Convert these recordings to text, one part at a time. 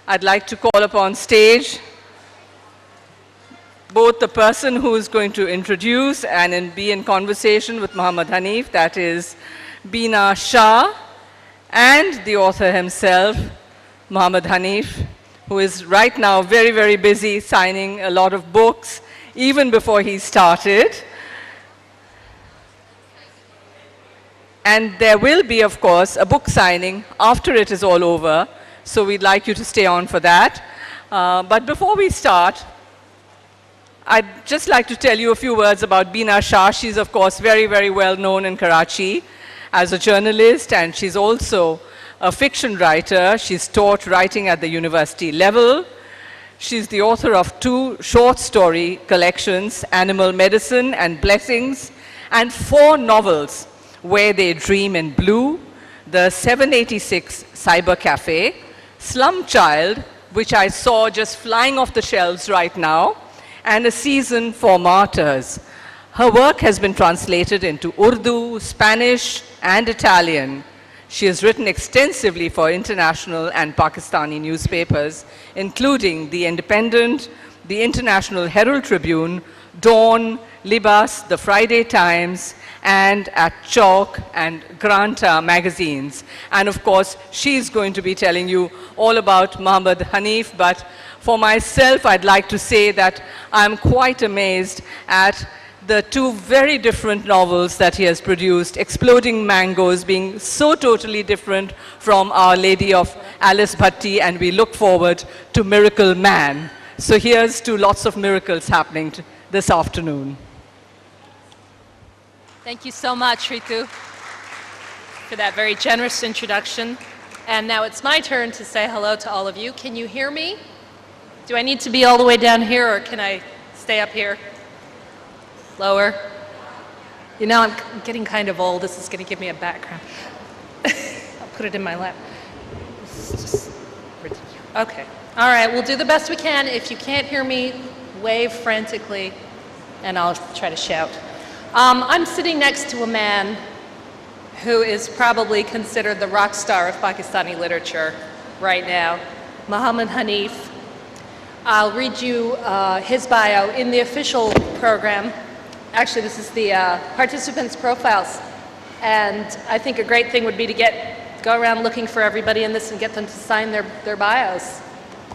I'd like to call upon stage both the person who is going to introduce and be in conversation with Muhammad Hanif, that is Bina Shah, and the author himself, Muhammad Hanif, who is right now very, very busy signing a lot of books, even before he started. And there will be, of course, a book signing after it is all over, so we'd like you to stay on for that. But before we start, I'd just like to tell you a few words about Bina Shah. She's, of course, very, very well known in Karachi as a journalist, and she's also a fiction writer. She's taught writing at the university level. She's the author of 2 short story collections, Animal Medicine and Blessings, and 4 novels, Where They Dream in Blue, The 786 Cyber Cafe, Slum Child, which I saw just flying off the shelves right now, and A Season for Martyrs. Her work has been translated into Urdu, Spanish, and Italian. She has written extensively for international and Pakistani newspapers, including The Independent, the International Herald Tribune, Dawn, Libas, The Friday Times, and at Chalk and Granta magazines. And of course, she's going to be telling you all about Muhammad Hanif, but for myself, I'd like to say that I'm quite amazed at the 2 very different novels that he has produced, Exploding Mangoes being so totally different from Our Lady of Alice Bhatti, and we look forward to Miracle Man. So here's to lots of miracles happening this afternoon. Thank you so much, Ritu, for that very generous introduction. And now it's my turn to say hello to all of you. Can you hear me? Do I need to be all the way down here, or can I stay up here? Lower? You know, I'm getting kind of old. This is going to give me a background. I'll put it in my lap. This is just ridiculous. Okay. All right, we'll do the best we can. If you can't hear me, wave frantically, and I'll try to shout. I'm sitting next to a man who is probably considered the rock star of Pakistani literature right now, Muhammad Hanif. I'll read you his bio in the official program. Actually, this is the participants' profiles. And I think a great thing would be to go around looking for everybody in this and get them to sign their bios.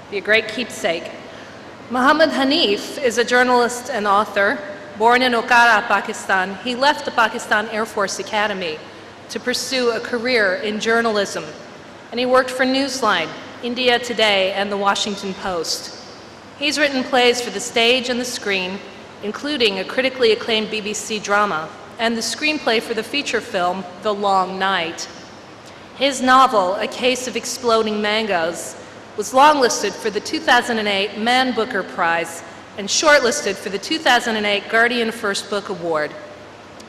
Be a great keepsake. Muhammad Hanif is a journalist and author. Born in Okara, Pakistan, he left the Pakistan Air Force Academy to pursue a career in journalism. And he worked for Newsline, India Today, and the Washington Post. He's written plays for the stage and the screen, including a critically acclaimed BBC drama and the screenplay for the feature film, The Long Night. His novel, A Case of Exploding Mangoes, was longlisted for the 2008 Man Booker Prize and shortlisted for the 2008 Guardian First Book Award.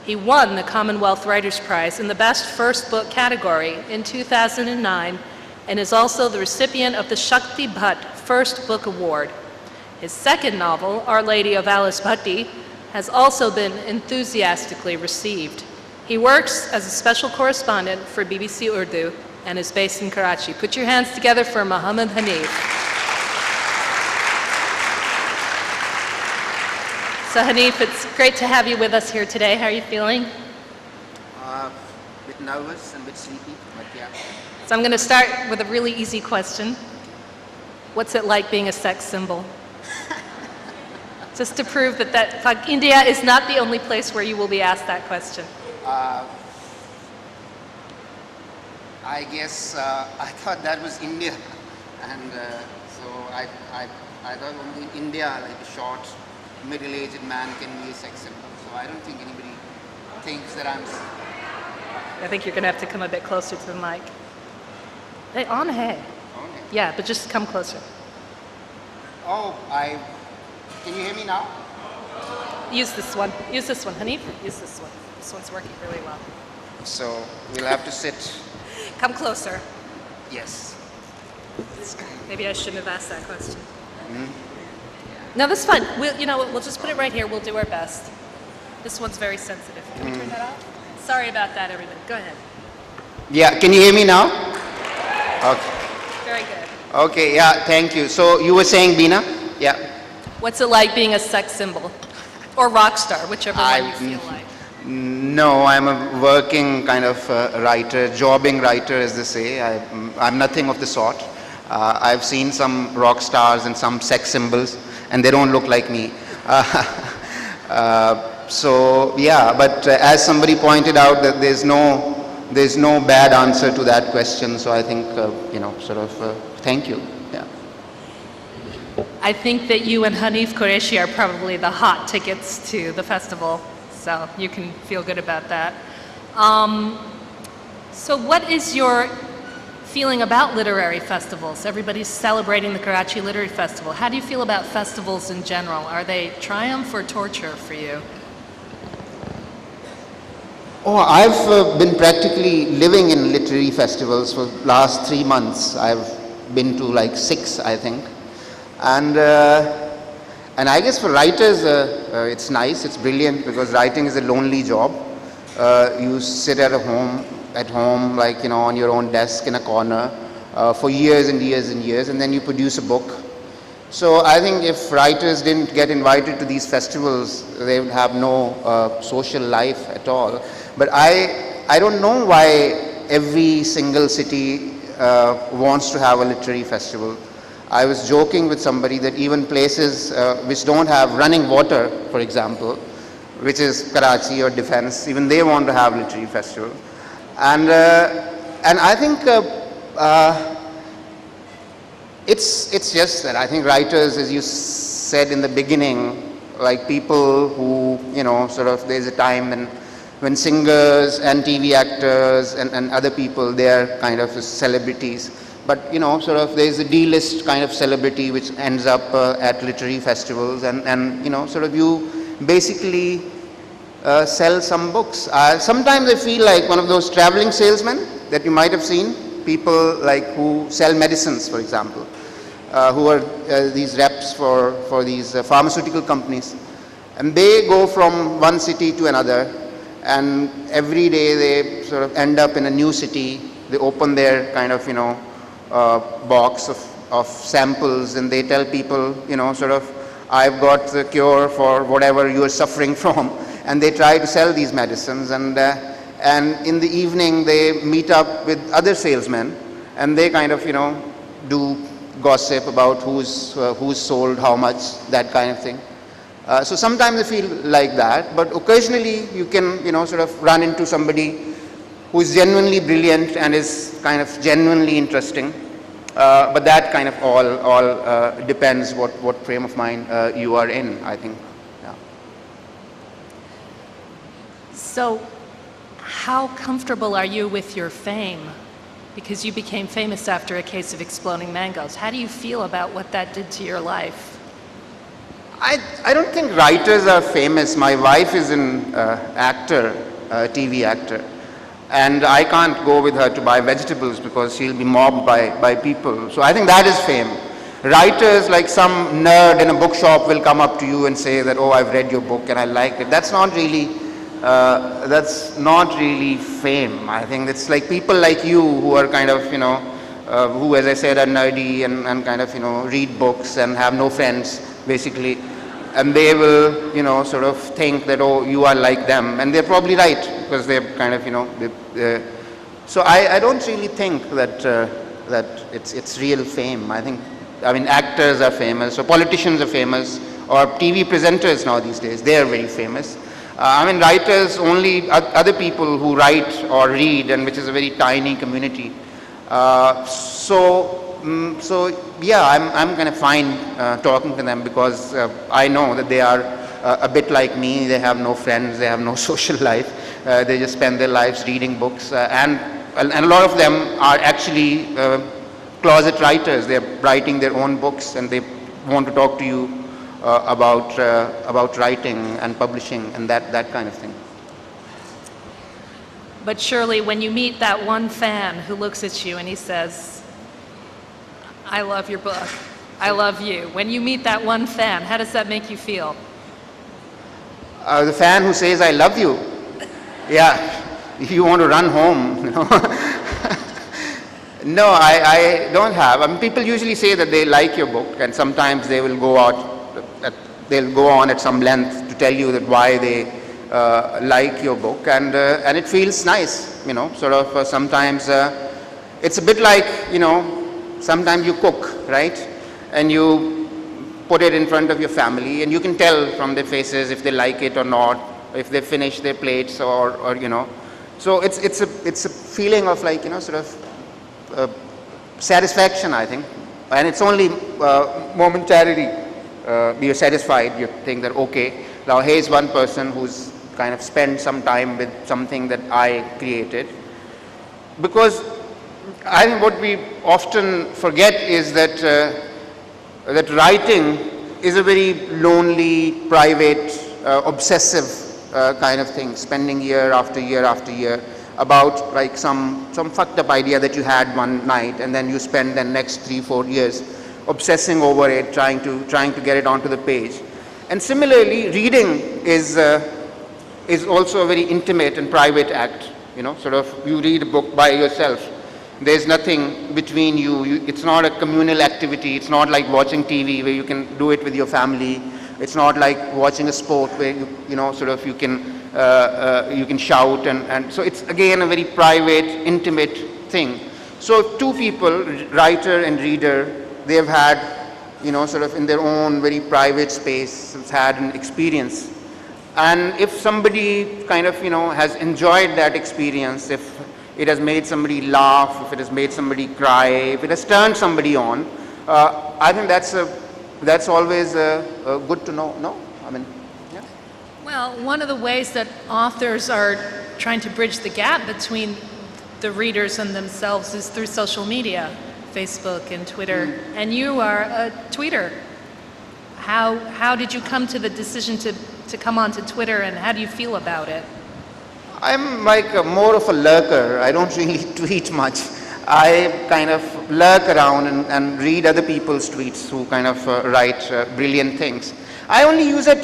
He won the Commonwealth Writers' Prize in the Best First Book category in 2009 and is also the recipient of the Shakti Bhatt First Book Award. His second novel, Our Lady of Alice Bhatti, has also been enthusiastically received. He works as a special correspondent for BBC Urdu and is based in Karachi. Put your hands together for Muhammad Hanif. So Hanif, it's great to have you with us here today. How are you feeling? A bit nervous and a bit sleepy, but yeah. So I'm going to start with a really easy question. What's it like being a sex symbol? Just to prove that India is not the only place where you will be asked that question. I guess I thought that was India, and so I thought only in India, like a short, middle-aged man can be a sex symbol. So I don't think anybody thinks that I'm. I think you're going to have to come a bit closer to the mic. Hey, on hai. Yeah, but just come closer. Oh, can you hear me now? Use this one. Use this one, Hanif. Use this one. This one's working really well. So we'll have to sit. Come closer. Yes. Maybe I shouldn't have asked that question. No, that's fine. We'll just put it right here. We'll do our best. This one's very sensitive. Can we turn that off? Sorry about that, everybody. Go ahead. Yeah, can you hear me now? Okay. Very good. Okay, yeah, thank you. So you were saying, Beena? Yeah. What's it like being a sex symbol? Or rock star, whichever one you feel like. No, I'm a working kind of writer, jobbing writer, as they say. I'm nothing of the sort. I've seen some rock stars and some sex symbols, and they don't look like me. So yeah, but as somebody pointed out, that there's no bad answer to that question. So I think thank you. Yeah. I think that you and Hanif Qureshi are probably the hot tickets to the festival, so you can feel good about that. So what is your feeling about literary festivals? Everybody's celebrating the Karachi Literary Festival. How do you feel about festivals in general? Are they triumph or torture for you? Oh, I've been practically living in literary festivals for the last 3 months. I've been to like 6, I think. And I guess for writers, it's nice, it's brilliant, because writing is a lonely job. You sit at home, like, on your own desk in a corner for years and years and years, and then you produce a book. So I think if writers didn't get invited to these festivals, they would have no social life at all. But I don't know why every single city wants to have a literary festival. I was joking with somebody that even places which don't have running water, for example, which is Karachi or Defense, even they want to have literary festival. And I think it's just that I think writers, as you said in the beginning, like people who, there's a time when singers and TV actors and other people, they are kind of celebrities. But, there's a D-list kind of celebrity which ends up at literary festivals, and you basically sell some books. Sometimes I feel like one of those traveling salesmen that you might have seen, people like who sell medicines, for example, who are these reps for these pharmaceutical companies. And they go from one city to another, and every day they sort of end up in a new city. They open their kind of, box of samples, and they tell people, I've got the cure for whatever you are suffering from. And they try to sell these medicines, and in the evening they meet up with other salesmen, and they kind of, do gossip about who's sold how much, that kind of thing. So sometimes I feel like that, but occasionally you can, sort of run into somebody who's genuinely brilliant and is kind of genuinely interesting. But that kind of all depends what frame of mind you are in, I think. Yeah. So how comfortable are you with your fame? Because you became famous after a case of exploding mangoes. How do you feel about what that did to your life? I don't think writers are famous. My wife is an actor, TV actor. And I can't go with her to buy vegetables because she'll be mobbed by people. So I think that is fame. Writers, like some nerd in a bookshop, will come up to you and say that, oh, I've read your book and I liked it. That's not really fame. I think it's like people like you who are kind of, who, as I said, are nerdy and kind of, read books and have no friends, basically. And they will, sort of think that, oh, you are like them. And they're probably right, because they're kind of, so I don't really think that it's real fame. I mean, actors are famous, or politicians are famous, or TV presenters now these days, they are very famous. I mean, writers, only other people who write or read, and which is a very tiny community. So yeah, I'm kind of fine talking to them, because I know that they are a bit like me. They have no friends, they have no social life. They just spend their lives reading books, and a lot of them are actually closet writers. They're writing their own books, and they want to talk to you about writing and publishing and that kind of thing. But surely when you meet that one fan who looks at you and he says, I love your book, I love you. When you meet that one fan, how does that make you feel? The fan who says, I love you, yeah, you want to run home, No, I don't have. I mean, people usually say that they like your book, and sometimes they will go they'll go on at some length to tell you that why they like your book, and it feels nice, you know, sort of sometimes it's a bit like, you know, sometimes you cook, right, and you put it in front of your family, and you can tell from their faces if they like it or not, if they finish their plates or you know, so it's a feeling of, like, you know, sort of satisfaction, I think, and it's only momentarily. You're satisfied, you think that, okay, now here's one person who's kind of spent some time with something that I created. Because I think what we often forget is that that writing is a very lonely, private, obsessive kind of thing, spending year after year after year about, like, some fucked up idea that you had one night, and then you spend the next 3-4 years obsessing over it, trying to get it onto the page. And similarly, reading is also a very intimate and private act. You know, sort of, you read a book by yourself. There's nothing between you. It's not a communal activity. It's not like watching TV where you can do it with your family. It's not like watching a sport where you know, sort of, you can shout, and so it's again a very private, intimate thing. So two people, writer and reader, they have had, you know, sort of in their own very private space, had an experience. And if somebody kind of, you know, has enjoyed that experience, if it has made somebody laugh, if it has made somebody cry, if it has turned somebody on, I think that's always good to know. No? I mean, yeah. Well, one of the ways that authors are trying to bridge the gap between the readers and themselves is through social media, Facebook and Twitter, and you are a tweeter. How did you come to the decision to come onto Twitter, and how do you feel about it? I'm like more of a lurker. I don't really tweet much. I kind of lurk around and read other people's tweets who kind of write brilliant things. I only use it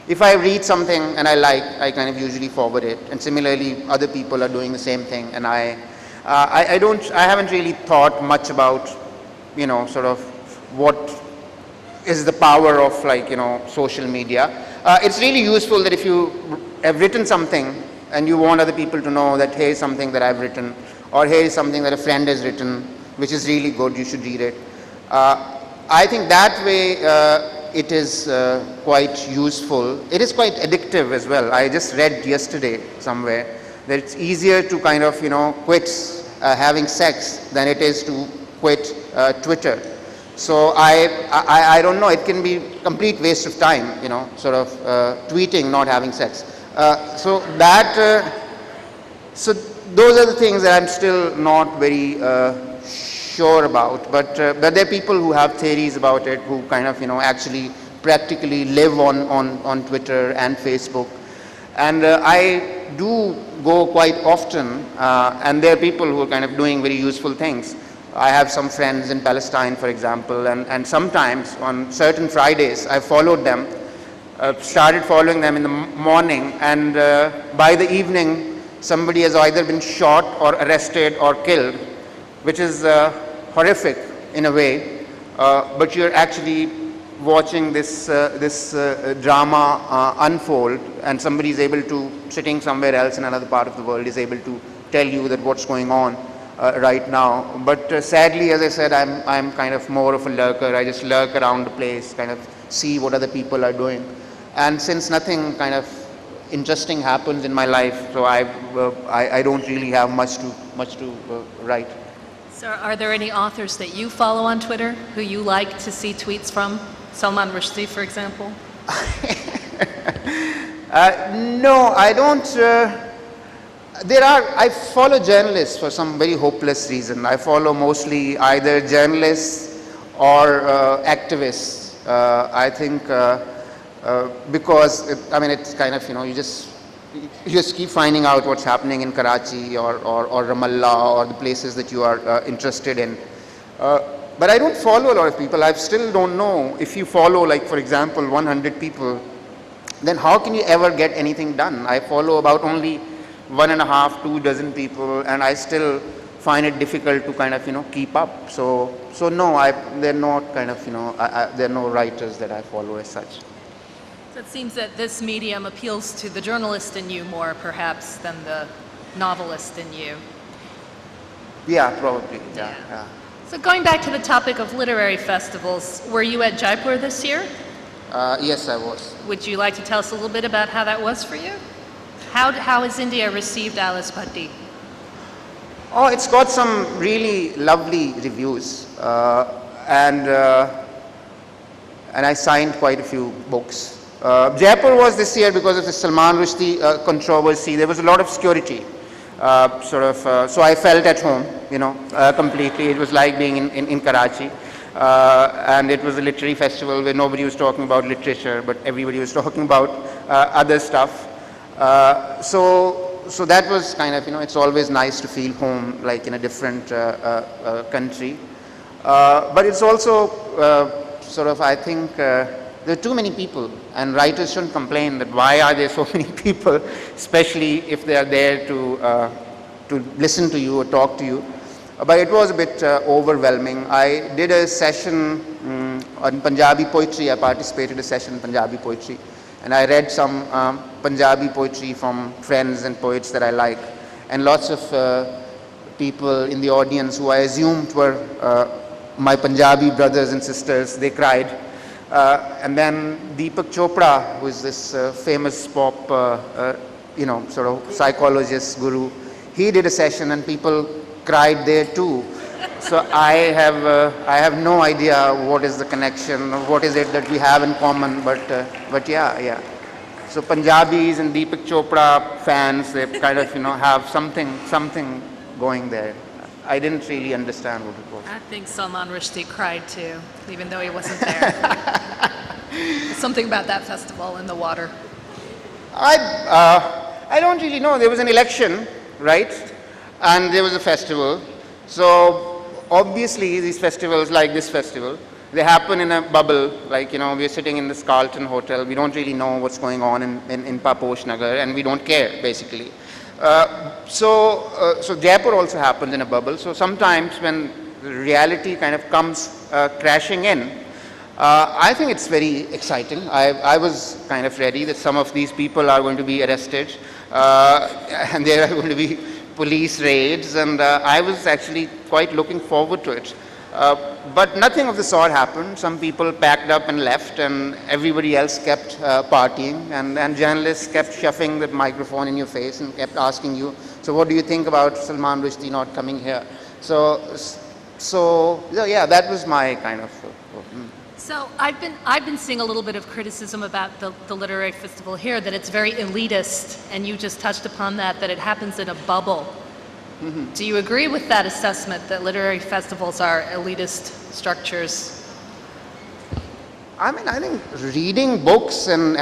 if I read something and I like, I kind of usually forward it. And similarly, other people are doing the same thing, and I haven't really thought much about, you know, sort of what is the power of, like, you know, social media. It's really useful that if you have written something and you want other people to know that here's something that I've written, or here's something that a friend has written, which is really good, you should read it. I think that way it is quite useful. It is quite addictive as well. I just read yesterday somewhere that it's easier to kind of, you know, quit having sex than it is to quit Twitter. So I don't know, it can be complete waste of time, you know, sort of tweeting, not having sex. So those are the things that I'm still not very sure about, but there are people who have theories about it, who kind of, you know, actually practically live on Twitter and Facebook. And I do go quite often, and there are people who are kind of doing very useful things. I have some friends in Palestine, for example, and sometimes on certain Fridays I followed them, started following them in the morning, and by the evening somebody has either been shot or arrested or killed, which is horrific in a way, but you're actually watching this drama unfold, and somebody is able to, sitting somewhere else in another part of the world, is able to tell you that what's going on right now. But sadly, as I said, I'm kind of more of a lurker. I just lurk around the place, kind of see what other people are doing. And since nothing kind of interesting happens in my life, so I don't really have much to write. So are there any authors that you follow on Twitter who you like to see tweets from? Salman Rushdie, for example? No, I don't. I follow journalists for some very hopeless reason. I follow mostly either journalists or activists. I think because, it's kind of, you just keep finding out what's happening in Karachi or Ramallah or the places that you are interested in. But I don't follow a lot of people. I still don't know, if you follow, like, for example, 100 people, then how can you ever get anything done? I follow about only 1.5, 2 dozen people, and I still find it difficult to kind of, keep up. So no, they're not kind of, there are no writers that I follow as such. So it seems that this medium appeals to the journalist in you more, perhaps, than the novelist in you. Yeah, probably, yeah. So going back to the topic of literary festivals, were you at Jaipur this year? Yes, I was. Would you like to tell us a little bit about how that was for you? How has India received Alice Bhatti? Oh, it's got some really lovely reviews, and I signed quite a few books. Jaipur was this year because of the Salman Rushdie controversy. There was a lot of security, so I felt at home, completely. It was like being in Karachi. And it was a literary festival where nobody was talking about literature, but everybody was talking about other stuff. So that was kind of, it's always nice to feel home, like in a different country. But it's also I think, there are too many people, and writers shouldn't complain that why are there so many people, especially if they are there to listen to you or talk to you. But it was a bit overwhelming. I did a session on Punjabi poetry. I participated in a session in Punjabi poetry, and I read some Punjabi poetry from friends and poets that I like, and lots of people in the audience who I assumed were my Punjabi brothers and sisters, they cried. And then Deepak Chopra, who is this famous pop, psychologist guru, he did a session and people cried there too. So I have no idea what is the connection or what is it that we have in common, but yeah. So Punjabis and Deepak Chopra fans, they kind of, have something going there. I didn't really understand what it was. I think Salman Rushdie cried too, even though he wasn't there. Something about that festival and the water. I don't really know. There was an election, right? And there was a festival. So obviously these festivals, like this festival, they happen in a bubble. Like, we're sitting in this Carlton hotel. We don't really know what's going on in Paposh Nagar, and we don't care, basically. So Jaipur also happens in a bubble. So sometimes when reality kind of comes crashing in, I think it's very exciting. I was kind of ready that some of these people are going to be arrested, and there are going to be police raids, and I was actually quite looking forward to it. But nothing of the sort happened. Some people packed up and left, and everybody else kept partying, and journalists kept shoving the microphone in your face and kept asking you, so what do you think about Salman Rushdie not coming here? So yeah, that was my kind of... So I've been seeing a little bit of criticism about the literary festival here, that it's very elitist, and you just touched upon that it happens in a bubble. Mm-hmm. Do you agree with that assessment, that literary festivals are elitist structures? I mean, I think reading books and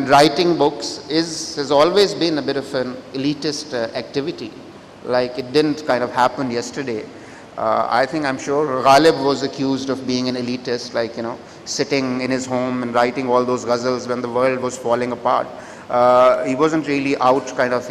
writing books has always been a bit of an elitist activity. Like, it didn't kind of happen yesterday. I'm sure Ghalib was accused of being an elitist, like, sitting in his home and writing all those ghazals when the world was falling apart. He wasn't really out kind of,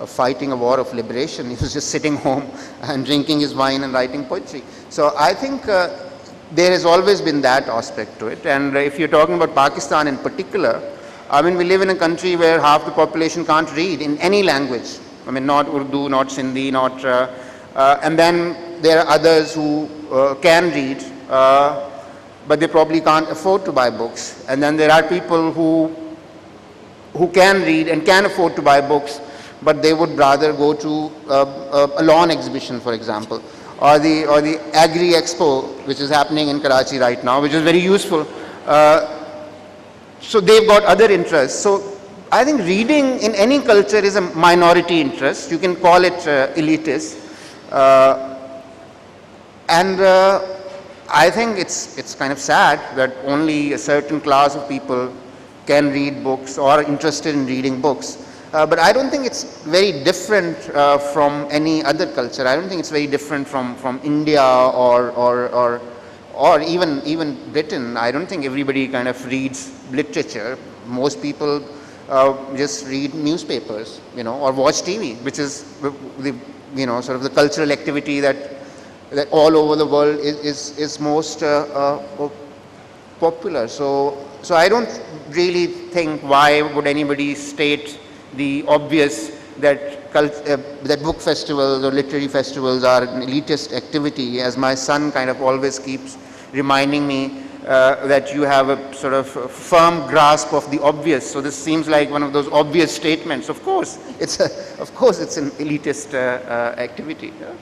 fighting a war of liberation. He was just sitting home and drinking his wine and writing poetry. So I think there has always been that aspect to it. And if you're talking about Pakistan in particular, I mean, we live in a country where half the population can't read in any language. I mean, not Urdu, not Sindhi, not... and then there are others who can read, but they probably can't afford to buy books. And then there are people who can read and can afford to buy books, but they would rather go to a lawn exhibition, for example, or the Agri Expo, which is happening in Karachi right now, which is very useful. So they've got other interests. So I think reading in any culture is a minority interest. You can call it elitist. And I think it's kind of sad that only a certain class of people can read books or are interested in reading books. But I don't think it's very different from any other culture. I don't think it's very different from India or even Britain. I don't think everybody kind of reads literature. Most people just read newspapers, or watch TV, which is sort of the cultural activity that all over the world is most popular. So I don't really think why would anybody state the obvious that that book festivals or literary festivals are an elitist activity, as my son kind of always keeps reminding me that you have a sort of firm grasp of the obvious. So this seems like one of those obvious statements. Of course, it's an elitist activity. Yeah?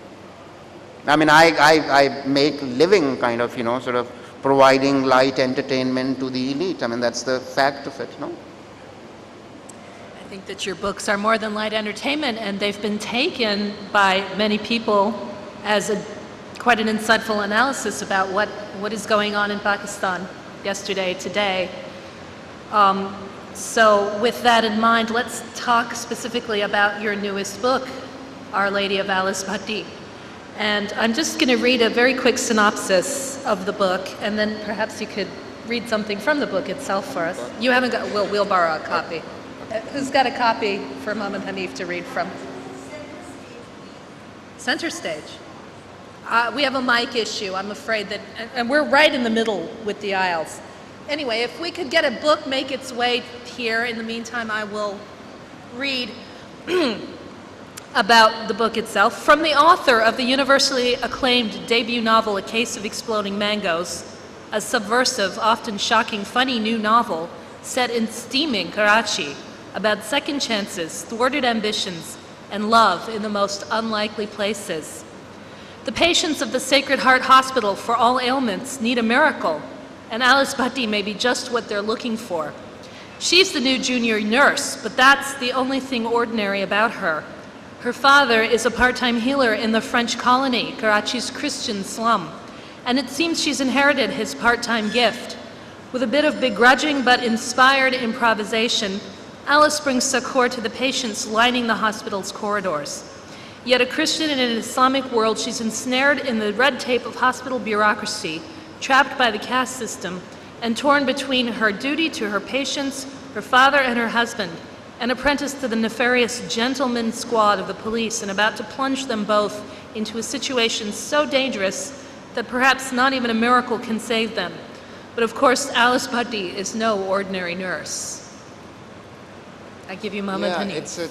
I mean, I make living kind of, sort of providing light entertainment to the elite. I mean, that's the fact of it, no? I think that your books are more than light entertainment, and they've been taken by many people as quite an insightful analysis about what is going on in Pakistan yesterday, today. So with that in mind, let's talk specifically about your newest book, Our Lady of Alice Bhatti. And I'm just going to read a very quick synopsis of the book, and then perhaps you could read something from the book itself for us. You haven't got, we'll borrow a copy. Who's got a copy for Mohammed Hanif to read from? Center stage. We have a mic issue, I'm afraid that, and we're right in the middle with the aisles. Anyway, if we could get a book make its way here, in the meantime I will read about the book itself. From the author of the universally acclaimed debut novel, A Case of Exploding Mangoes, a subversive, often shocking, funny new novel set in steaming Karachi about second chances, thwarted ambitions, and love in the most unlikely places. The patients of the Sacred Heart Hospital for all ailments need a miracle, and Alice Bhatti may be just what they're looking for. She's the new junior nurse, but that's the only thing ordinary about her. Her father is a part-time healer in the French colony, Karachi's Christian slum, and it seems she's inherited his part-time gift. With a bit of begrudging but inspired improvisation, Alice brings succour to the patients lining the hospital's corridors. Yet a Christian in an Islamic world, she's ensnared in the red tape of hospital bureaucracy, trapped by the caste system, and torn between her duty to her patients, her father and her husband, an apprentice to the nefarious gentleman squad of the police, and about to plunge them both into a situation so dangerous that perhaps not even a miracle can save them. But of course, Alice Bhatti is no ordinary nurse. I give you Mohammed Hanif. It's a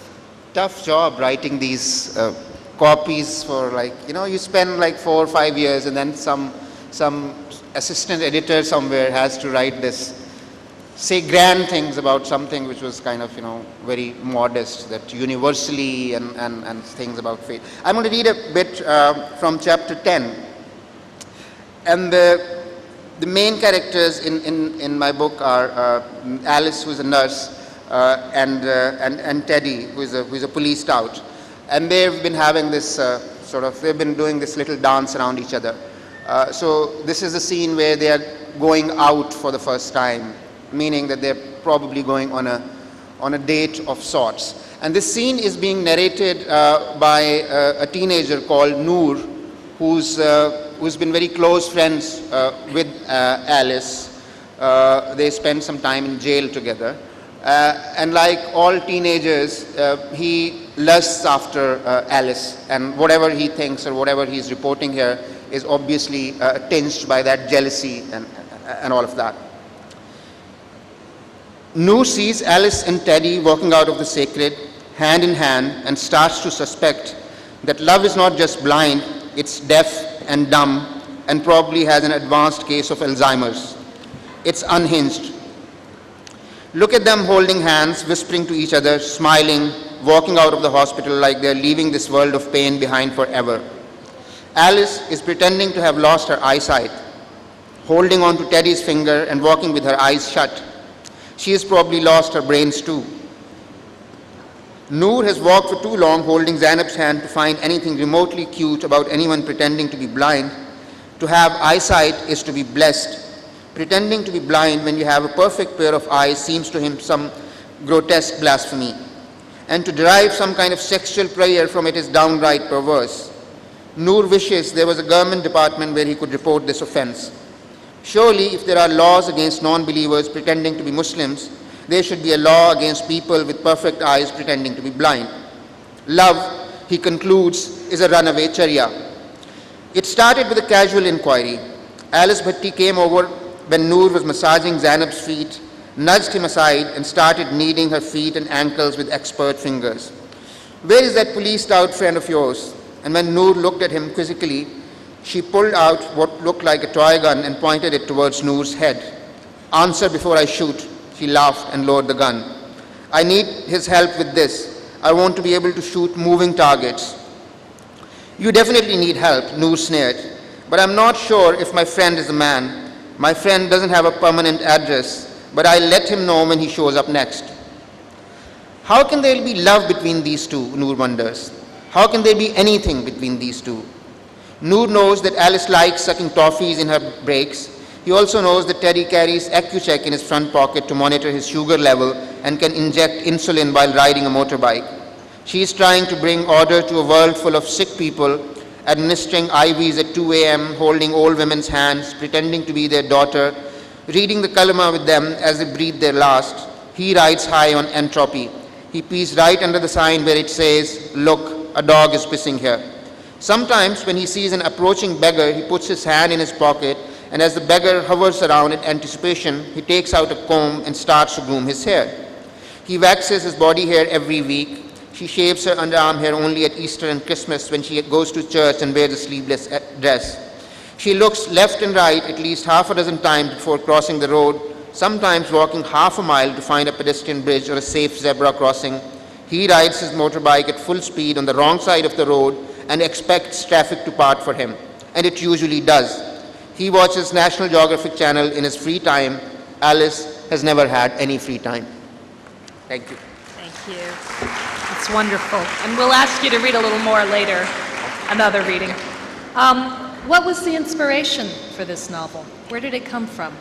tough job writing these copies for, like, you spend like 4 or 5 years, and then some assistant editor somewhere has to write this, say grand things about something which was kind of, very modest, that universally and things about faith. I'm going to read a bit from chapter 10. And the main characters in my book are Alice, who is a nurse, and Teddy, who is a police scout. And they've been having this they've been doing this little dance around each other. So this is the scene where they are going out for the first time, meaning that they're probably going on a date of sorts. And this scene is being narrated by a teenager called Noor, who's been very close friends with Alice. They spent some time in jail together. And like all teenagers, he lusts after Alice, and whatever he thinks or whatever he's reporting here is obviously tinged by that jealousy and all of that. Noor sees Alice and Teddy walking out of the sacred, hand in hand, and starts to suspect that love is not just blind, it's deaf and dumb, and probably has an advanced case of Alzheimer's. It's unhinged. Look at them holding hands, whispering to each other, smiling, walking out of the hospital like they're leaving this world of pain behind forever. Alice is pretending to have lost her eyesight, holding on to Teddy's finger and walking with her eyes shut. She has probably lost her brains too. Noor has walked for too long holding Zainab's hand to find anything remotely cute about anyone pretending to be blind. To have eyesight is to be blessed. Pretending to be blind when you have a perfect pair of eyes seems to him some grotesque blasphemy. And to derive some kind of sexual pleasure from it is downright perverse. Noor wishes there was a government department where he could report this offense. Surely, if there are laws against non-believers pretending to be Muslims, there should be a law against people with perfect eyes pretending to be blind. Love, he concludes, is a runaway Charya. It started with a casual inquiry. Alice Bhatti came over when Noor was massaging Zainab's feet, nudged him aside and started kneading her feet and ankles with expert fingers. Where is that policed-out friend of yours? And when Noor looked at him quizzically, she pulled out what looked like a toy gun and pointed it towards Noor's head. Answer before I shoot, she laughed and lowered the gun. I need his help with this. I want to be able to shoot moving targets. You definitely need help, Noor sneered, but I'm not sure if my friend is a man. My friend doesn't have a permanent address, but I'll let him know when he shows up next. How can there be love between these two, Noor wonders. How can there be anything between these two? Noor knows that Alice likes sucking toffees in her breaks. He also knows that Teddy carries Accu-Check in his front pocket to monitor his sugar level and can inject insulin while riding a motorbike. She is trying to bring order to a world full of sick people, administering IVs at 2 a.m., holding old women's hands, pretending to be their daughter, reading the kalama with them as they breathe their last. He rides high on entropy. He pees right under the sign where it says, "Look, a dog is pissing here." Sometimes when he sees an approaching beggar, he puts his hand in his pocket, and as the beggar hovers around in anticipation, he takes out a comb and starts to groom his hair. He waxes his body hair every week. She shaves her underarm hair only at Easter and Christmas when she goes to church and wears a sleeveless dress. She looks left and right at least half a dozen times before crossing the road, sometimes walking half a mile to find a pedestrian bridge or a safe zebra crossing. He rides his motorbike at full speed on the wrong side of the road and expects traffic to part for him, and it usually does. He watches National Geographic Channel in his free time. Alice has never had any free time. Thank you. Thank you. It's wonderful. And we'll ask you to read a little more later, another reading. What was the inspiration for this novel? Where did it come from?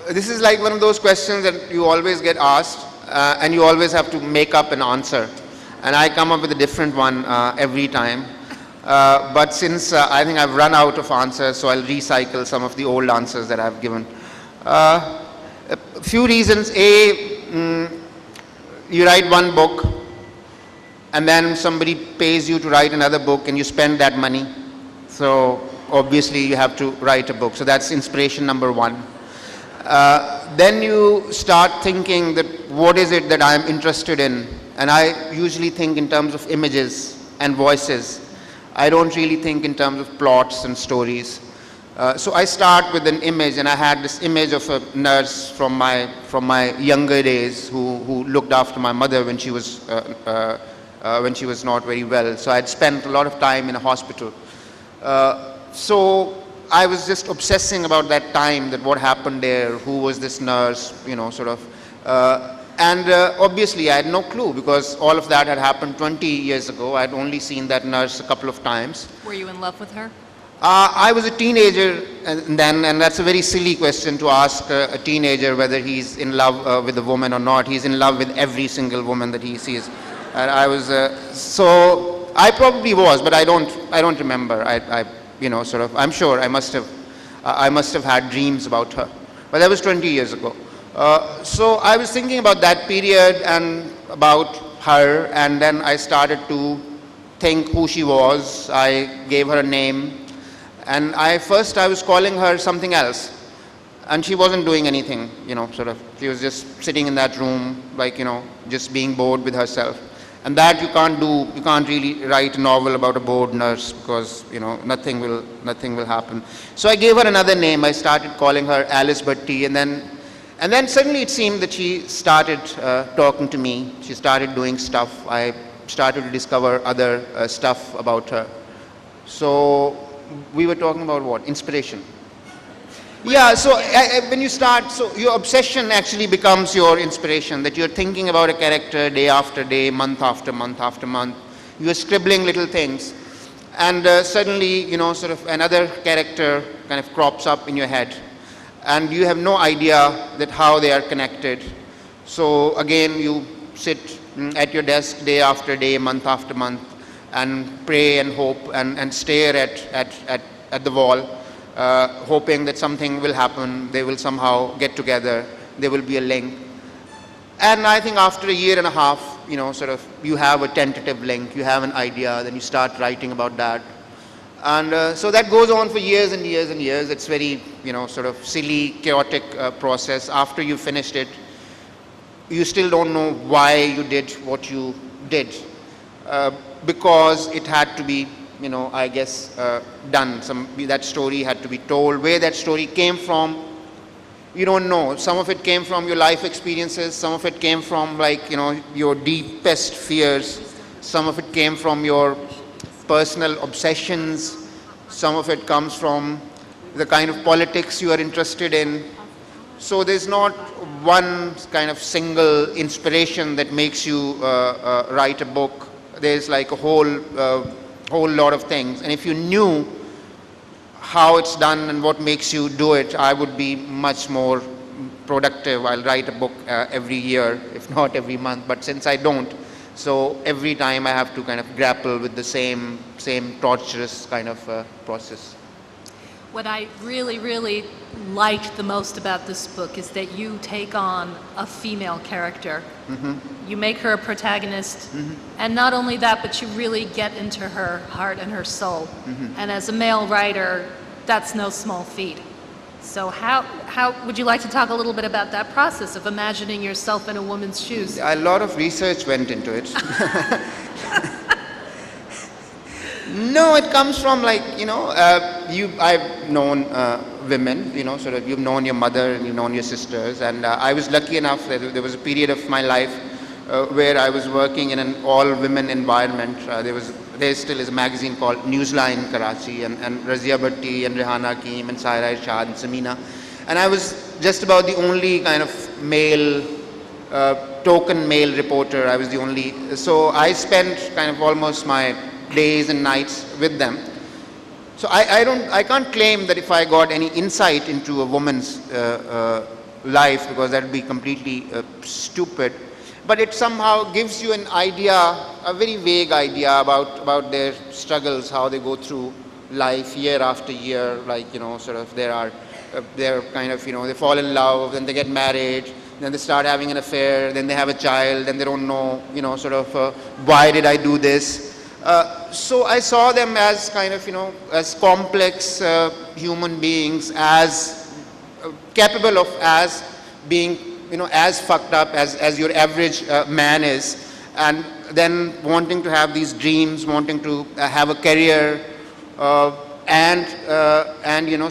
This is like one of those questions that you always get asked, and you always have to make up an answer. And I come up with a different one every time. But since I think I've run out of answers, so I'll recycle some of the old answers that I've given. A few reasons. You write one book, and then somebody pays you to write another book, and you spend that money. So obviously you have to write a book. So that's inspiration number one. Then you start thinking that what is it that I'm interested in? And I usually think in terms of images and voices. I don't really think in terms of plots and stories. So I start with an image, and I had this image of a nurse from my younger days who looked after my mother when she was not very well. So I'd spent a lot of time in a hospital. So I was just obsessing about that time, that what happened there, who was this nurse, sort of. And obviously I had no clue, because all of that had happened 20 years ago. I'd only seen that nurse a couple of times. Were you in love with her? I was a teenager then, and that's a very silly question to ask a teenager whether he's in love with a woman or not. He's in love with every single woman that he sees. And I was, so I probably was, but I don't remember. I'm sure I must have had dreams about her. But that was 20 years ago. So I was thinking about that period and about her, and then I started to think who she was. I gave her a name, and I was calling her something else, and she wasn't doing anything, she was just sitting in that room, just being bored with herself. And that you can't really write a novel about a bored nurse, because, nothing will happen. So I gave her another name. I started calling her Alice Bhatti, and then suddenly it seemed that she started talking to me. She started doing stuff. I started to discover other stuff about her. So we were talking about what? Inspiration. Yeah, so when you start, so your obsession actually becomes your inspiration, that you're thinking about a character day after day, month after month after month. You're scribbling little things, and suddenly, sort of another character kind of crops up in your head, and you have no idea that how they are connected. So again, you sit at your desk day after day, month after month, and pray and hope and stare at the wall, hoping that something will happen, they will somehow get together, there will be a link. And I think after a year and a half, sort of you have a tentative link, you have an idea, then you start writing about that. And so that goes on for years and years and years. It's very, sort of silly, chaotic process. After you finished it, you still don't know why you did what you did. Because it had to be, I guess, done. That story had to be told. Where that story came from, you don't know. Some of it came from your life experiences. Some of it came from, like, your deepest fears. Some of it came from your personal obsessions. Some of it comes from the kind of politics you are interested in. So there's not one kind of single inspiration that makes you write a book. There's like a whole lot of things. And if you knew how it's done and what makes you do it, I would be much more productive. I'll write a book every year, if not every month. But since I don't, so every time I have to kind of grapple with the same torturous kind of process. What I really, really liked the most about this book is that you take on a female character. You make her a protagonist, and not only that, but you really get into her heart and her soul. And as a male writer, that's no small feat. So how would you like to talk a little bit about that process of imagining yourself in a woman's shoes? A lot of research went into it. No, it comes from, like, I've known women, sort of, you've known your mother and you've known your sisters, and I was lucky enough that there was a period of my life where I was working in an all-women environment. There still is a magazine called Newsline in Karachi, and Razia Bhatti and Rehana Hakim and Saira Irshad and Samina. And I was just about the only kind of male, token male reporter. I was the only, so I spent kind of almost my days and nights with them. So I can't claim that if I got any insight into a woman's life, because that would be completely stupid. But it somehow gives you an idea, a very vague idea about their struggles, how they go through life year after year. Like, sort of they're kind of, they fall in love, then they get married, then they start having an affair, then they have a child, then they don't know, sort of, why did I do this? So I saw them as kind of, as complex human beings, as capable of as being, as fucked up as your average man is, and then wanting to have these dreams, wanting to have a career, and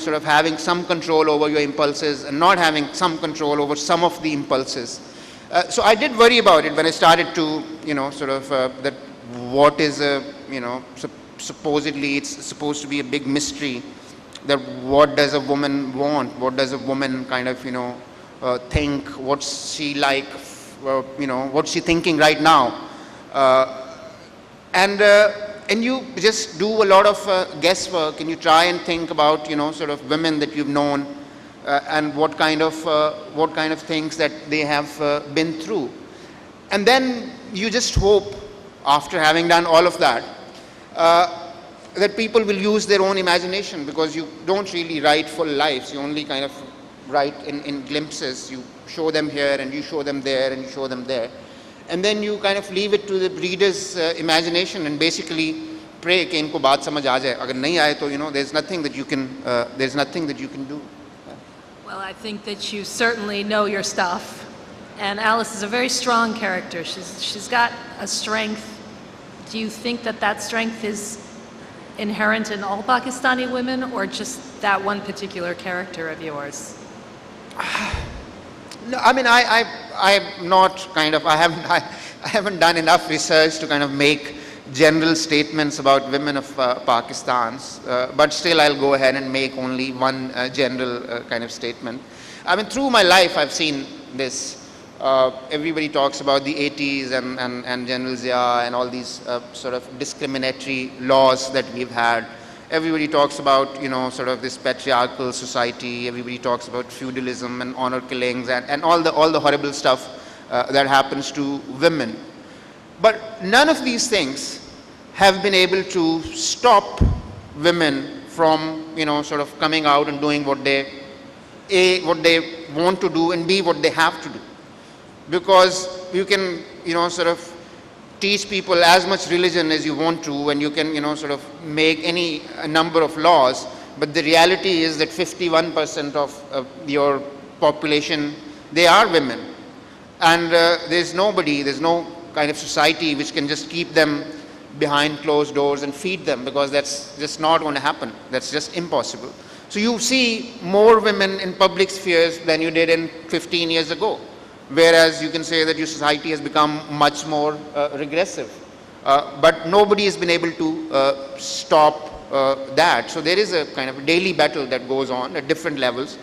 sort of having some control over your impulses and not having some control over some of the impulses. So I did worry about it when I started to, sort of, that what is a, supposedly it's supposed to be a big mystery, that what does a woman want? What does a woman kind of, think? What's she like? What's she thinking right now? And you just do a lot of guesswork, and you try and think about, sort of women that you've known, and what kind of things that they have been through. And then you just hope, after having done all of that, that people will use their own imagination, because you don't really write full lives. You only kind of write in glimpses. You show them here, and you show them there, and you show them there. And then you kind of leave it to the reader's imagination, and basically pray कि इनको बात समझ आ जाए. अगर नहीं आए तो, there's nothing that you can do. Well, I think that you certainly know your stuff. And Alice is a very strong character. She's got a strength. Do you think that strength is inherent in all Pakistani women, or just that one particular character of yours? No, I mean, I'm not kind of, I haven't done enough research to kind of make general statements about women of Pakistan, but still I'll go ahead and make only one general kind of statement. I mean, through my life I've seen this. Everybody talks about the 80s and General Zia and all these sort of discriminatory laws that we've had. Everybody talks about, sort of this patriarchal society. Everybody talks about feudalism and honor killings and all the horrible stuff that happens to women. But none of these things have been able to stop women from, sort of coming out and doing what they want to do, and B, what they have to do. because you can, sort of teach people as much religion as you want to, and you can, sort of make a number of laws, but the reality is that 51% of your population, they are women. And there's no kind of society which can just keep them behind closed doors and feed them, because that's just not going to happen. That's just impossible. So you see more women in public spheres than you did in 15 years ago, whereas you can say that your society has become much more regressive. But nobody has been able to stop that. So there is a kind of daily battle that goes on at different levels.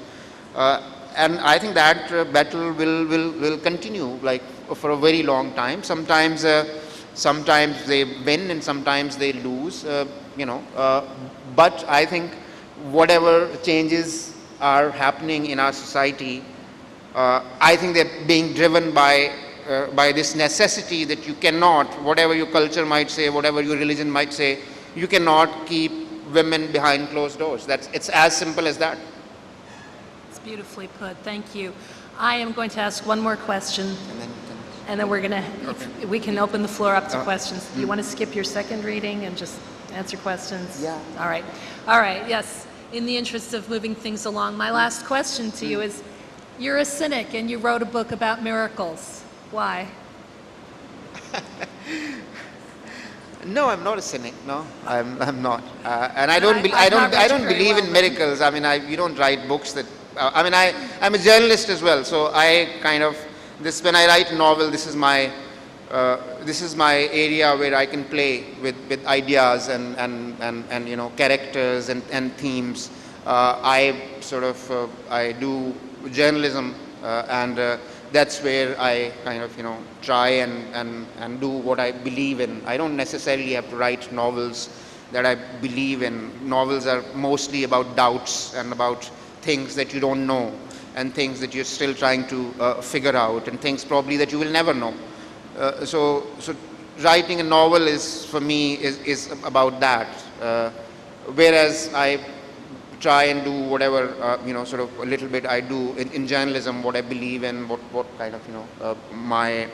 And I think that battle will continue like for a very long time. Sometimes they win and sometimes they lose, but I think whatever changes are happening in our society, I think they're being driven by this necessity that you cannot, whatever your culture might say, whatever your religion might say, you cannot keep women behind closed doors. It's as simple as that. It's beautifully put. Thank you. I am going to ask one more question, and then we're going to, we can open the floor up to questions. Do you want to skip your second reading and just answer questions? Yeah. All right. All right. Yes. In the interest of moving things along, my last question to you is, you're a cynic and you wrote a book about miracles. Why? No, I'm not a cynic. No, I'm not. And I don't believe in miracles. I mean, you don't write books that. I'm a journalist as well. So I kind of when I write a novel, this is my area where I can play with ideas and characters and themes. I do journalism, and that's where I kind of try and do what I believe in. I don't necessarily have to write novels that I believe in. Novels are mostly about doubts and about things that you don't know, and things that you're still trying to figure out, and things probably that you will never know. So writing a novel is, for me, is about that. Whereas I try and do whatever, sort of a little bit I do in journalism, what I believe in, what kind of, my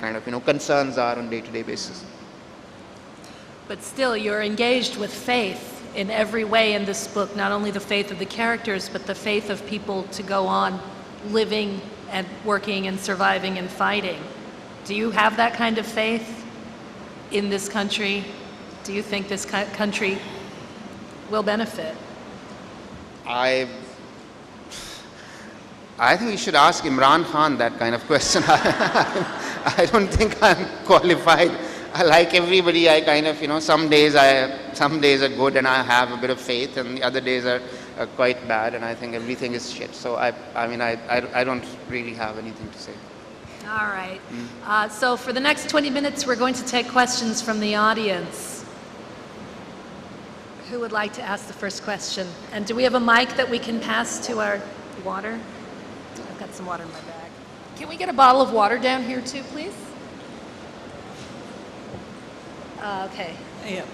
kind of, concerns are on day-to-day basis. But still, you're engaged with faith in every way in this book, not only the faith of the characters, but the faith of people to go on living and working and surviving and fighting. Do you have that kind of faith in this country? Do you think this country will benefit? I think you should ask Imran Khan that kind of question. I don't think I'm qualified. I like everybody. I kind of, some days are good and I have a bit of faith, and the other days are quite bad, and I think everything is shit. So I don't really have anything to say. All right. So for the next 20 minutes, we're going to take questions from the audience. Who would like to ask the first question? And do we have a mic that we can pass to our water? I've got some water in my bag. Can we get a bottle of water down here too, please? Okay. Yeah.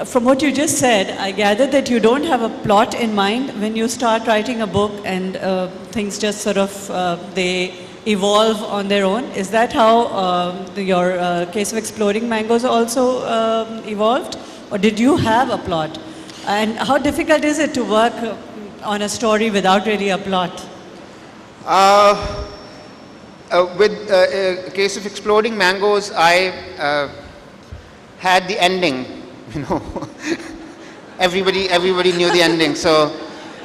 From what you just said, I gather that you don't have a plot in mind when you start writing a book, and things just sort of, they evolve on their own. Is that how your Case of Exploding Mangoes also evolved? Or did you have a plot? And how difficult is it to work on a story without really a plot? With Case of Exploding Mangoes, I had the ending. Everybody knew the ending. So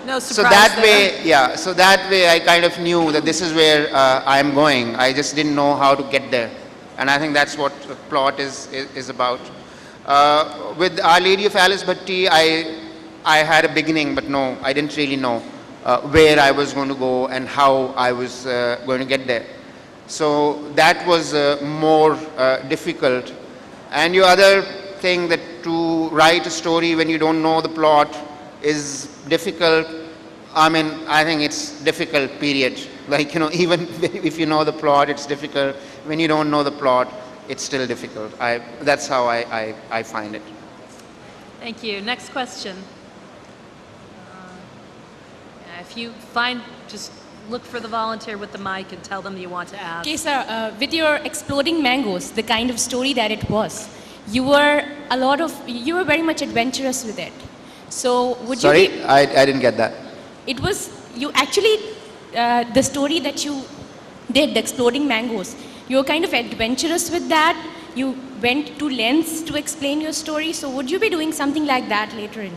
No surprise so that there. way, yeah. So that way, I kind of knew that this is where I am going. I just didn't know how to get there, and I think that's what the plot is about. With Our Lady of Alice Bhatti, I had a beginning, but no, I didn't really know where I was going to go and how I was going to get there. So that was more difficult. And your other thing, that to write a story when you don't know the plot is difficult. I mean, I think it's difficult, period. Like, even if you know the plot, it's difficult. When you don't know the plot, it's still difficult. That's how I find it. Thank you. Next question. If you find, just look for the volunteer with the mic and tell them you want to ask. Okay, sir, with your Exploding Mangoes, the kind of story that it was, you were very much adventurous with it. So would you Sorry, be, I didn't get that. it was, you actually, the story that you did, the Exploding Mangoes, you were kind of adventurous with that. You went to lengths to explain your story. So would you be doing something like that later in?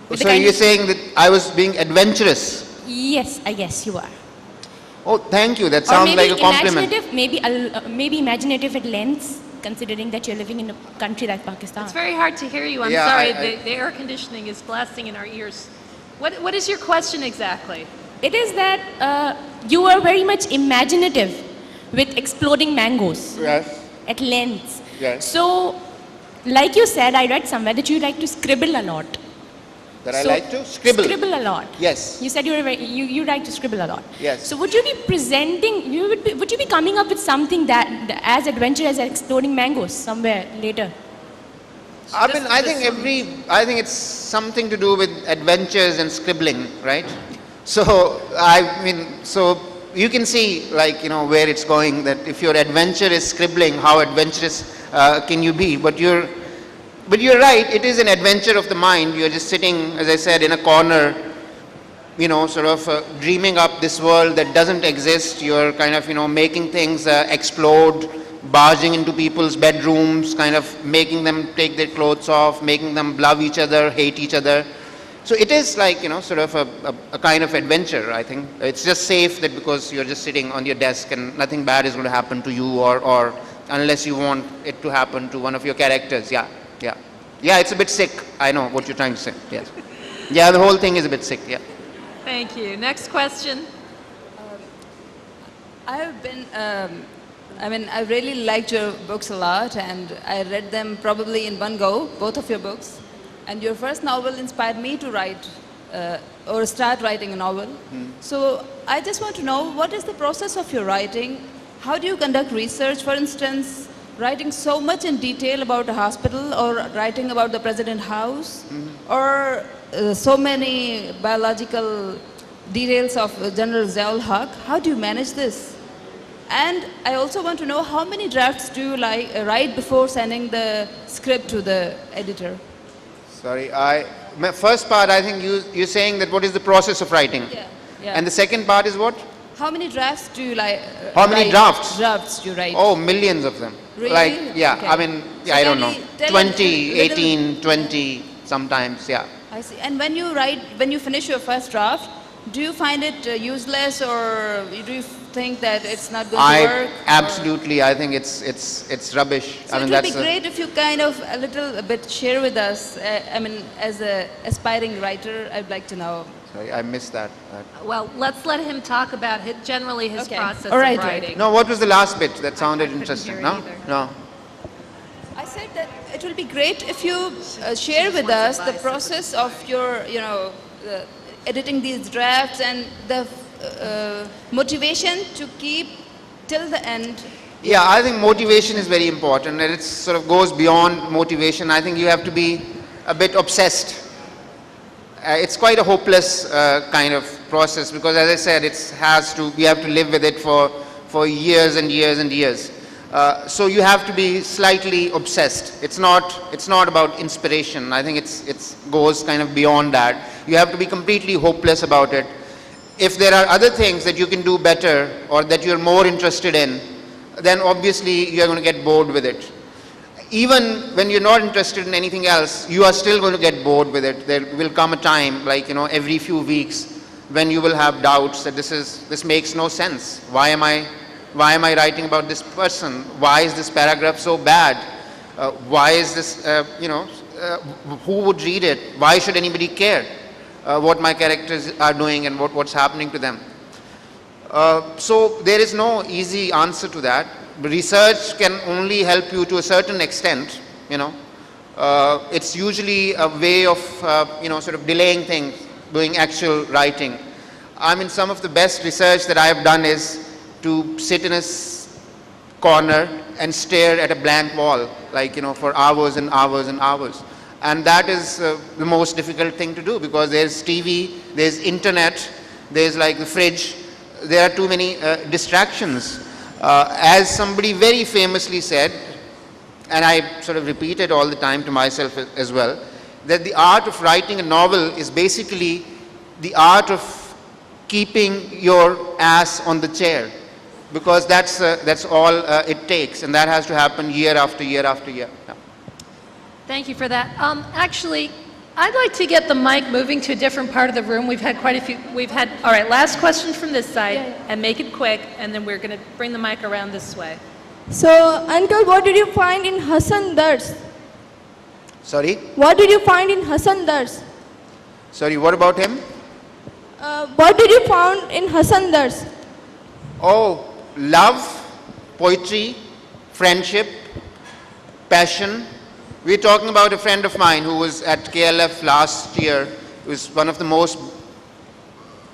With the So kind you're of- saying that I was being adventurous? Yes, I guess you are. Oh, thank you. That Or sounds maybe like a compliment. imaginative, maybe imaginative at lengths, considering that you're living in a country like Pakistan. It's very hard to hear you. I'm Yeah, sorry. I- The air conditioning is blasting in our ears. What is your question exactly? It is that you were very much imaginative with Exploding Mangoes Yes. at lengths. Yes. So, like you said, I read somewhere that you like to scribble a lot. That I So, like to scribble. Scribble a lot. Yes. You said you like to scribble a lot. Yes. So would you be presenting? Would you be coming up with something that as adventurous as Exploding Mangoes somewhere later? I mean, I think it's something to do with adventures and scribbling, right? So, so you can see, like, where it's going, that if your adventure is scribbling, how adventurous can you be? But you're right, it is an adventure of the mind. You're just sitting, as I said, in a corner, sort of dreaming up this world that doesn't exist. You're kind of, making things explode, barging into people's bedrooms, kind of making them take their clothes off, making them love each other, hate each other. So it is like, sort of a kind of adventure, I think. It's just safe that because you're just sitting on your desk and nothing bad is going to happen to you or unless you want it to happen to one of your characters. Yeah, yeah. Yeah, it's a bit sick. I know what you're trying to say. Yes. Yeah, the whole thing is a bit sick, yeah. Thank you. Next question. I've been, I really liked your books a lot, and I read them probably in one go, both of your books. And your first novel inspired me to write or start writing a novel. So I just want to know, what is the process of your writing? How do you conduct research, for instance, writing so much in detail about a hospital or writing about the President House or so many biological details of General Ziaul Haq? How do you manage this? And I also want to know, how many drafts do you write before sending the script to the editor? Sorry, my first part, I think you're saying that what is the process of writing? Yeah. Yeah. And the second part is what? How many drafts do you How many drafts? Drafts do you write? Oh, millions of them. Really? Like, yeah, Okay. I mean, yeah, So I don't can know. you tell 20, a little- 18, 20 sometimes, yeah. I see. And when you finish your first draft, do you find it useless, or do you think that it's not going to work? Absolutely, I think it's rubbish. So I mean, it would be that's great if you kind of a little bit share with us. As an aspiring writer, I'd like to know. sorry, I missed that. Well, let's let him talk about generally his Okay. process All right, of right. writing. No, what was the last bit that sounded couldn't interesting? hear it No, either. no. I said that it will be great if you share with us the process of your, editing these drafts and the motivation to keep till the end. Yeah, I think motivation is very important, and it sort of goes beyond motivation. I think you have to be a bit obsessed. It's quite a hopeless kind of process because, as I said, we have to live with it for years and years and years. So you have to be slightly obsessed. It's not about inspiration. I think it goes kind of beyond that. You have to be completely hopeless about it. If there are other things that you can do better or that you're more interested in, then obviously you're going to get bored with it. Even when you're not interested in anything else, you are still going to get bored with it. There will come a time, like, every few weeks, when you will have doubts that this makes no sense. Why am I writing about this person? Why is this paragraph so bad? Why is this, who would read it? Why should anybody care what my characters are doing and what's happening to them? So there is no easy answer to that. Research can only help you to a certain extent, It's usually a way of, sort of delaying things, doing actual writing. I mean, some of the best research that I have done is to sit in a corner and stare at a blank wall, like, for hours and hours and hours. And that is the most difficult thing to do because there's TV, there's internet, there's like the fridge. There are too many distractions. As somebody very famously said, and I sort of repeat it all the time to myself as well, that the art of writing a novel is basically the art of keeping your ass on the chair, because that's all it takes, and that has to happen year after year after year. Yeah. Thank you for that. Actually, I'd like to get the mic moving to a different part of the room. We've had quite a few. All right, last question from this side, and make it quick, and then we're going to bring the mic around this way. So, Uncle, what did you find in Hassan Dars? Sorry? What did you find in Hassan Dars? Sorry, what about him? What did you found in Hassan Dars? Oh, love, poetry, friendship, passion. We're talking about a friend of mine who was at KLF last year. He was one of the most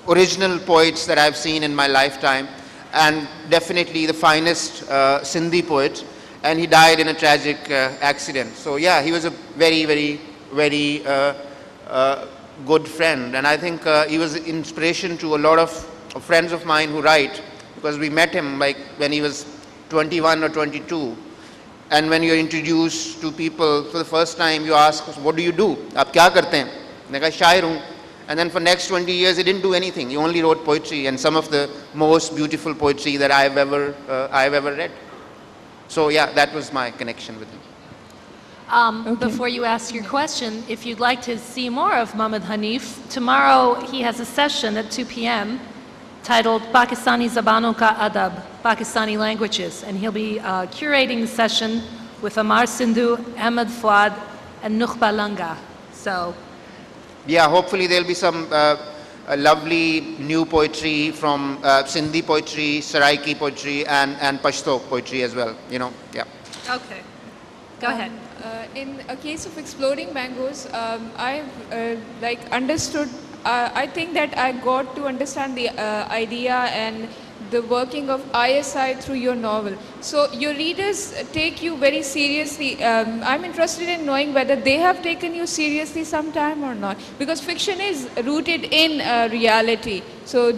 original poets that I've seen in my lifetime, and definitely the finest Sindhi poet, and he died in a tragic accident. So yeah, he was a very, very, very good friend, and I think he was an inspiration to a lot of friends of mine who write, because we met him like when he was 21 or 22. And when you're introduced to people for the first time, you ask, what do you do? Aap kya karte hain? Maine kaha, shair hoon. And then for next 20 years, he didn't do anything. He only wrote poetry, and some of the most beautiful poetry that I've ever read. So yeah, that was my connection with him. Before you ask your question, if you'd like to see more of Muhammad Hanif, tomorrow he has a session at 2 p.m. titled Pakistani Zabanon Ka Adab, Pakistani Languages, and he'll be curating the session with Amar Sindhu, Ahmed Fuad, and Nukhba Langa. So, yeah, hopefully there'll be some lovely new poetry from Sindhi poetry, Saraiki poetry, and Pashto poetry as well. You know, yeah. okay, go ahead. In a case of exploding mangoes, I've understood. I think that I got to understand the idea and the working of ISI through your novel. So your readers take you very seriously. I'm interested in knowing whether they have taken you seriously sometime or not, because fiction is rooted in reality. So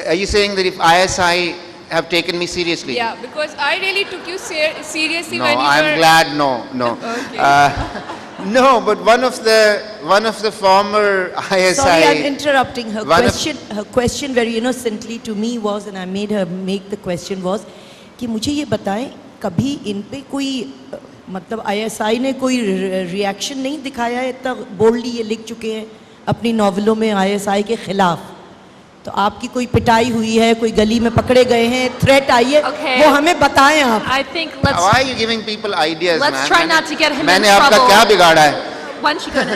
are you saying that if ISI have taken me seriously? yeah, because I really took you seriously No, when you I'm were... glad. No. Okay. No, but one of the former ISI. Sorry, I'm interrupting. Her One of- question, her question very innocently to me was, and I made her make the question was, कि मुझे ये बताएं कभी इन पे कोई मतलब ISI ने कोई रिएक्शन नहीं दिखाया है, इतना बोल्डली ये लिख चुके हैं अपनी नॉवेलों में ISI के खिलाफ, तो आपकी कोई पिटाई हुई है, कोई गली में पकड़े गए हैं, थ्रेट आई है, Okay. वो हमें बताएं आप. I think let's... Why are you giving people ideas, Let's man? try not to get him in मैंने आपका trouble. क्या बिगाड़ा है? Why don't you go and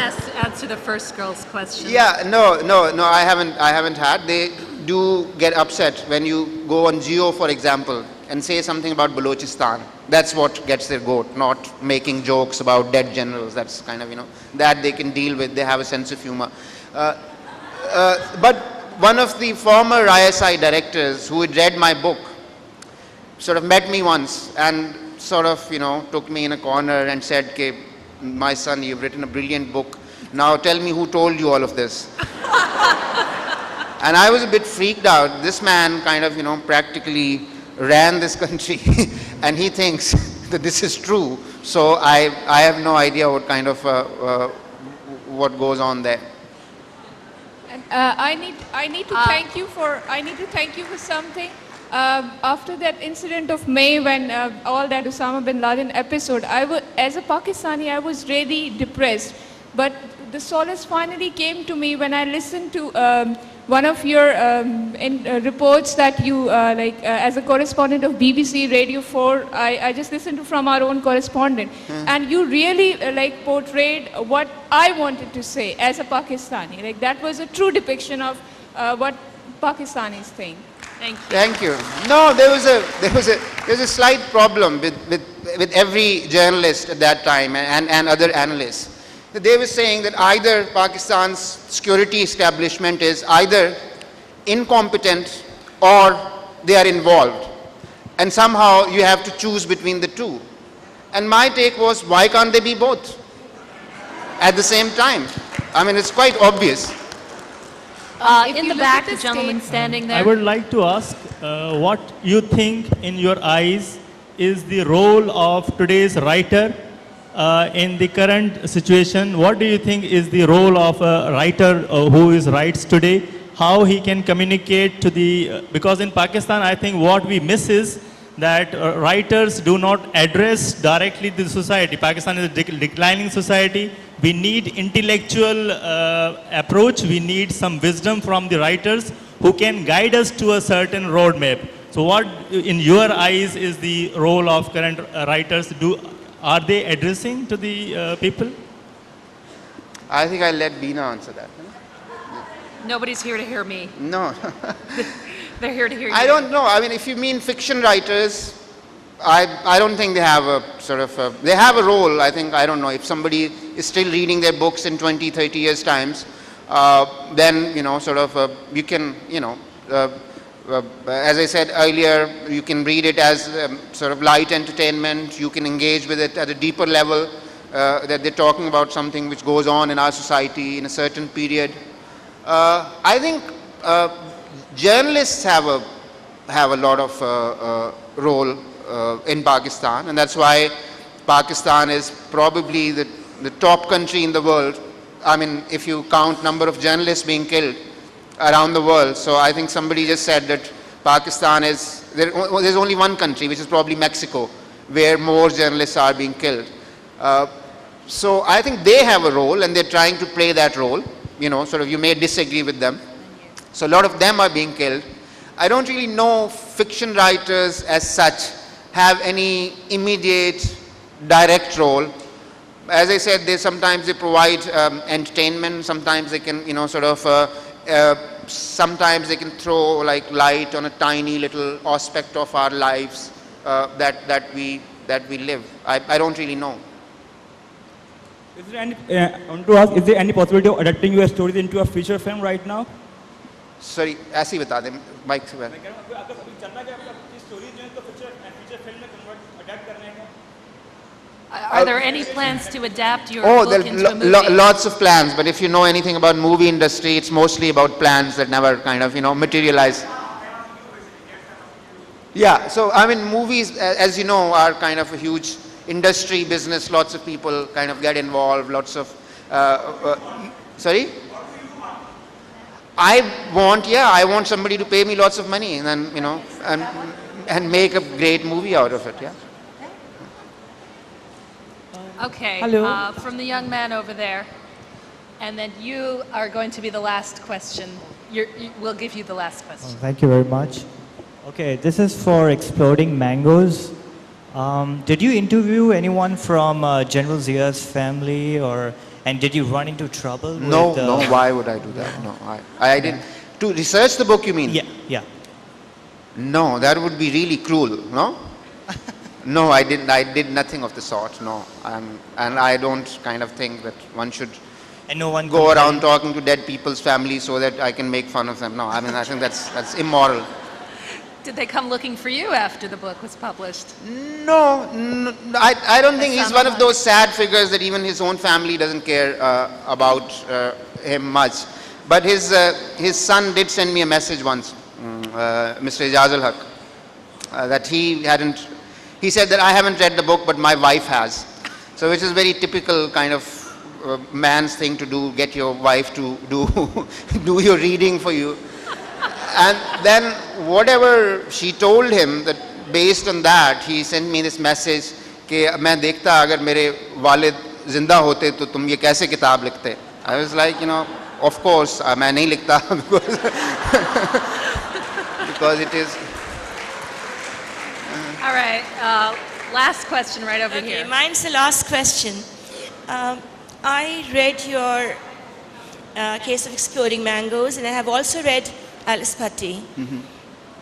answer the first girl's question? Yeah, no, I haven't had. They do get upset when you go on Geo, for example, and say something about Balochistan. That's what gets their goat, not making jokes about dead generals. That's kind of, that they can deal with. They have a sense of humor. But one of the former ISI directors who had read my book sort of met me once and sort of, took me in a corner and said, "Okay, my son, you've written a brilliant book. Now tell me who told you all of this." And I was a bit freaked out. This man kind of, practically ran this country and he thinks that this is true. So I have no idea what kind of, what goes on there. And I need to thank you for something. After that incident of May, when all that Osama bin Laden episode, as a Pakistani, I was really depressed. But the solace finally came to me when I listened to one of your reports that you, as a correspondent of BBC Radio 4, I just listened to from our own correspondent. And you really portrayed what I wanted to say as a Pakistani. That was a true depiction of what Pakistanis think. Thank you. Thank you. No, there's a slight problem with every journalist at that time and other analysts. They were saying that either Pakistan's security establishment is either incompetent or they are involved. And somehow you have to choose between the two. And my take was, why can't they be both at the same time? I mean, it's quite obvious. If In you the look back, at the the gentleman state- standing I there. would like to ask what you think, in your eyes, is the role of today's writer in the current situation. What do you think is the role of a writer who writes today? How he can communicate to the, because in Pakistan, I think what we miss is that writers do not address directly the society. Pakistan is a declining society. We need intellectual approach. We need some wisdom from the writers who can guide us to a certain roadmap. So what, in your eyes, is the role of current writers? Are they addressing to the people? I think I'll let Beena answer that. Nobody's here to hear me. No. They're here to hear you. I don't know. I mean, if you mean fiction writers, I don't think they have a sort of they have a role. I think, I don't know, if somebody is still reading their books in 20, 30 years times, then, you know, sort of you can, you know, as I said earlier, you can read it as sort of light entertainment. You can engage with it at a deeper level, that they're talking about something which goes on in our society in a certain period. I think journalists have a lot of role in Pakistan, and that's why Pakistan is probably the top country in the world. I mean, if you count number of journalists being killed around the world. So I think somebody just said that Pakistan is, there's only one country, which is probably Mexico, where more journalists are being killed. So I think they have a role, and they're trying to play that role. You know, sort of, you may disagree with them. So a lot of them are being killed. I don't really know fiction writers as such have any immediate direct role. As I said, sometimes they provide entertainment. Sometimes they can, you know, sort of, sometimes they can throw like light on a tiny little aspect of our lives that we live. I don't really know. Is there any, I want to ask, is there any possibility of adapting your stories into a feature film right now? Sorry, ऐसे ही बता दें, mic से बात. Are there any plans to adapt your Oh, book there into a are movie? lots of plans, but if you know anything about movie industry, it's mostly about plans that never kind of, you know, materialize. Yeah, so I mean, movies, as you know, are kind of a huge industry business. Lots of people kind of get involved. Lots of, sorry? I want somebody to pay me lots of money, and then, you know, and make a great movie out of it. Yeah. Okay. Hello. From the young man over there. And then you are going to be the last question. We'll give you the last question. Thank you very much. Okay, this is for Exploding Mangoes. Did you interview anyone from General Zia's family, and did you run into trouble? No, with, no. Why would I do that? No, I didn't. To research the book, you mean? Yeah. No, that would be really cruel. No. No, I didn't. I did nothing of the sort. No, and I don't kind of think that one should and no one go around talking to dead people's families so that I can make fun of them. No, I mean, I think that's immoral. Did they come looking for you after the book was published? No, I don't think he's one of those sad figures that even his own family doesn't care about him much. But his son did send me a message once, Mr. Ijaz al-Haq, that he said that I haven't read the book, but my wife has. So which is very typical kind of man's thing to do, get your wife to do your reading for you. And then whatever she told him, that based on that, he sent me this message कि मैं देखता अगर मेरे वालिद जिंदा होते तो तुम ये कैसे किताब लिखते. I was like, you know, of course, मैं नहीं लिखता because it is. All right. Last question right over here. Okay, mine's the last question. I read your Case of Exploding Mangoes, and I have also read Alice Patti. Mm-hmm.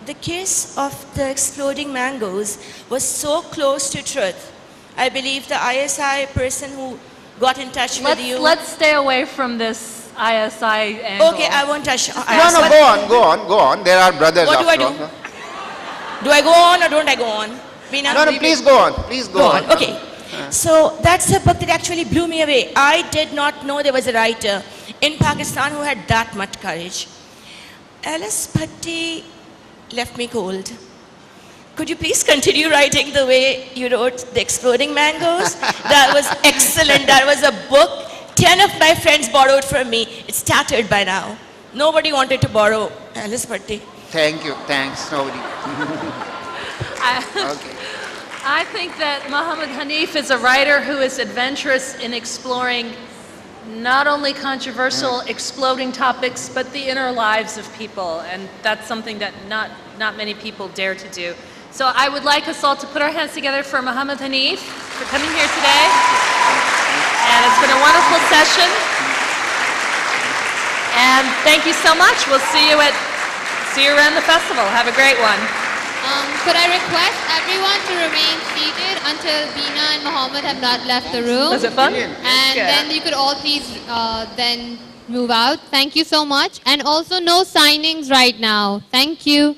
The case of the Exploding Mangoes was so close to truth. I believe the ISI person who got in touch with you... Let's stay away from this ISI angle. Okay, I won't touch ISI. No, go on. There are brothers What do I after do? all. Do I go on or don't I go on? Veena? No, please go on. Please go on. Okay. So that's a book that actually blew me away. I did not know there was a writer in Pakistan who had that much courage. Alice Bhatti left me cold. Could you please continue writing the way you wrote The Exploding Mangoes? That was excellent. That was a book 10 of my friends borrowed from me. It's tattered by now. Nobody wanted to borrow Alice Bhatti. Thank you. Thanks. Nobody. Okay. I think that Muhammad Hanif is a writer who is adventurous in exploring not only controversial, exploding topics, but the inner lives of people. And that's something that not many people dare to do. So I would like us all to put our hands together for Muhammad Hanif for coming here today. And it's been a wonderful session. And thank you so much. We'll see you around the festival. Have a great one. Could I request everyone to remain seated until Beena and Mohammed have not left the room? Was it fun? And then you could all please then move out. Thank you so much. And also no signings right now. Thank you.